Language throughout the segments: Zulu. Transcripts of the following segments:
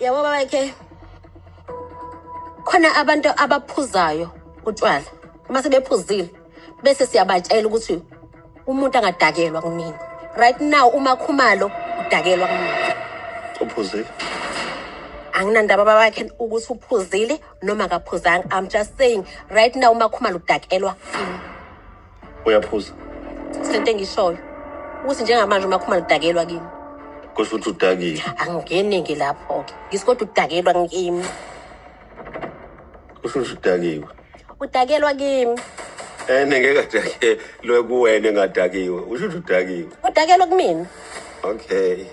Yabo babakhe. Khona abantu abaphuzayo utshwala. Uma sebephuzile bese siyabatshela ukuthi umuntu angadakelwa kumina. Right now uma Khumalo udakelwa kumina. Uphuzile? Anginandaba babakhe ukuthi uphuzile noma akaphuzanga. I'm just saying right now uma Khumalo udakelwa kimi. Uyaphuza? Sento engishoyo. Ukuthi njengamanje uma Khumalo udakelwa kimi. Kusho ukuthi udakile. Angingeningi lapho ke. Ngiskodwa udakelwa kimi. Kusho ukuthi udakiwe. Udakelwa kimi. Ngeke kadake lokuwena engadakiwe. Usho ukuthi udakiwe. Udakelwa kumina. Okay.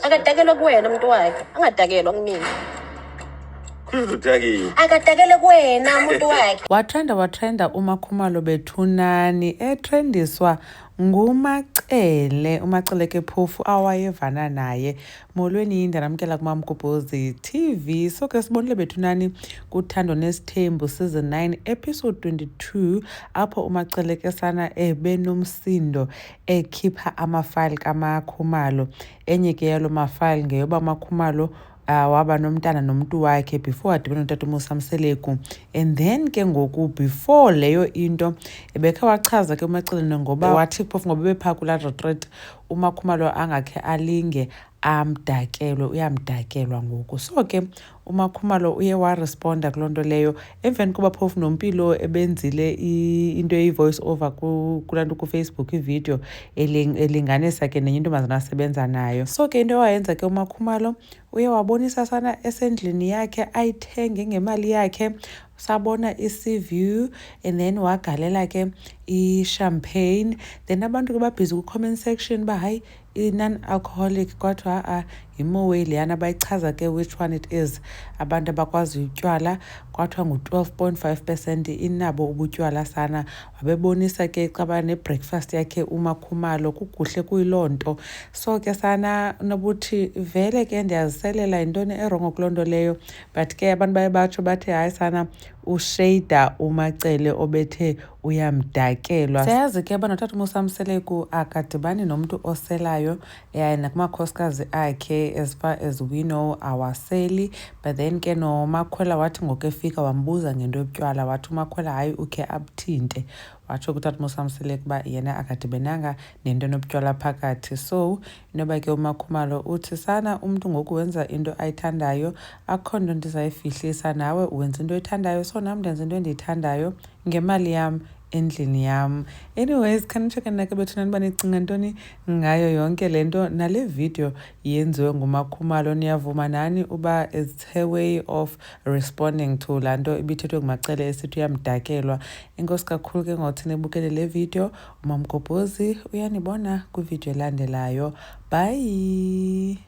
Akadakelwa kuwena umuntu wakhe. Angadakelwa kumina. Kusho ukuthi udakiwe. Akadakele kuwena umuntu wakhe. Watrenda uMakhumalo bethunani etrendiswa ngumacele ke phofu awayevana naye molweni indanamkela kuMamgobhozi TV. So ke sibonile bethunani kuthando nesithembu season 9 episode 22 apho umacele ke sana benomsindo ekhipha amafile kaMakhumalo. Enye ke yalo mafile ngeyoba Makhumalo waba nomntana nomuntu wakhe before adibana noTata Musamseleku. And then ke ngoku before leyo into ebekhe wachaza ke uMaceleni ngoba wathi phofu ngoba bepha kula retreat uMakhumalo angakhe alinge amdakelwe uyamdakelwa ngoku. So ke uMakhumalo uye waresponda kulonto leyo emveni kuba phofu nompilo ebenzile into voice over kulanto ku Facebook ivideo elinganisa ke nenye intombazana asebenza nayo. So ke into wayenza ke uMakhumalo uye wabonisa sana esendlini yakhe ayithenge ngemali yakhe. Sabona i-view and then wagalela ke i-champagne. Then abantu ke babhizi ku-comment section ba hayi i-non-alcoholic kodwa imowe leyana bayichaza ke which one it is. Abantu abakwazi utywala kwathiwa ngu-12.5% inabo ubutywala sana. Wabebonisa ke xaba ne-breakfast yakhe uMakhumalo kukuhle kuyilonto. So ke sana nobuthi vele ke ndiyaziselela intoni erongo kulonto leyo, but ke abantu baye batsho bathi hayi sana ushada umacele obethe uyamdakelwa. Siyazi ke banoTata Musamseleku akadibani nomuntu oselayo nakumakhosikazi akhe as far as we know awaseli. But then ke noMakhwela wathi ngokefika wambuza ngento yobutywala wathi uMakhwela hayi ukhe abuthinte. Watsho kuTata Musamseleku uba yena akadibenanga nento enobutywala phakathi. So inoba ke uMakhumalo uthi sana umntu ngoku wenza into ayithandayo akho nto ndizayifihlisa, nawe uwenza into oyithandayo so nam ndenza into endiyithandayo ngemali yam endlini yam. Anyways khanitsho nake bethunani banicinga ntoni ngayo yonke lento nale video yenziwe nguMakhumalo. Niyavuma nani uba it's her way of responding to lanto ibithethwe ngumacele esithi uyamdakelwa? Inkosi kakhulu ke ngothi nebukele le video. uMamgobhozi uyanibona kwivideo elandelayo. Bye.